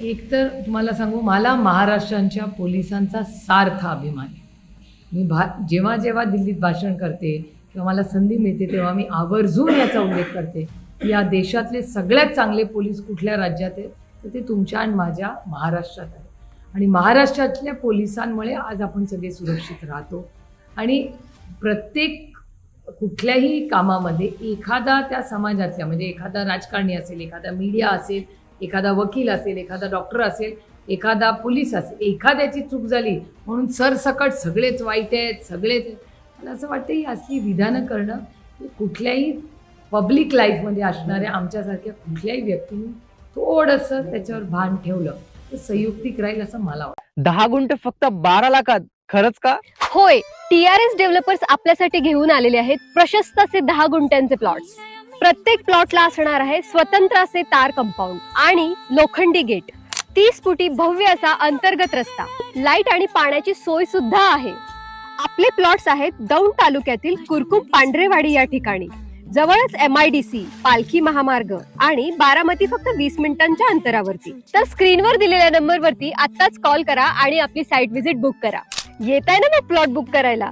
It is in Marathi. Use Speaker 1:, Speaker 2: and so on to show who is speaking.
Speaker 1: एक तर तुम्हाला सांगू, मला महाराष्ट्राच्या पोलिसांचा सार्थ अभिमान आहे. मी जेव्हा जेव्हा दिल्लीत भाषण करते किंवा मला संधी मिळते तेव्हा मी आवर्जून याचा उल्लेख करते की या देशातले सगळ्यात चांगले पोलीस कुठल्या राज्यात आहेत तर ते तुमच्या आणि माझ्या महाराष्ट्रात आहे. आणि महाराष्ट्रातल्या पोलिसांमुळे आज आपण सगळे सुरक्षित राहतो. आणि प्रत्येक कुठल्याही कामामध्ये एखादा त्या समाजातल्या, म्हणजे एखादा राजकारणी असेल, एखादा मीडिया असेल, एखादा वकील असेल, एखादा डॉक्टर असेल, एखादा पोलीस असेल, एखाद्याची चूक झाली म्हणून सरसकट सगळेच वाईट आहेत, सगळेच आहेत. मला असं वाटतं ही असली विधानं करणं कुठल्याही पब्लिक लाईफमध्ये असणाऱ्या आमच्यासारख्या कुठल्याही व्यक्तीने थोडंसं त्याच्यावर भान ठेवलं तर संयुक्तिक राहील असं मला वाटतं.
Speaker 2: 10 गुंठ फक्त 12 लाखात, खरंच का?
Speaker 3: होय, TRS डेव्हलपर्स आपल्यासाठी घेऊन आलेले आहेत प्रशस्त असे 10 गुंठ्यांचे प्लॉट्स. प्रत्येक प्लॉटला असणार आहे स्वतंत्र असे तार कंपाऊंड आणि लोखंडी गेट, 30 फुटी भव्य असा अंतर्गत रस्ता, लाईट आणि पाण्याची सोय सुद्धा आहे. आपले प्लॉट्स आहेत दौंड तालुक्यातील कुरकुम पांढरेवाडी या ठिकाणी. जवळच MIDC, पालखी महामार्ग आणि बारामती फक्त 20 मिनिटांच्या अंतरावरती. तर स्क्रीनवर दिलेल्या नंबरवरती आत्ताच कॉल करा आणि आपली साईट व्हिजिट बुक करा. येत आहे ना मग प्लॉट बुक करायला.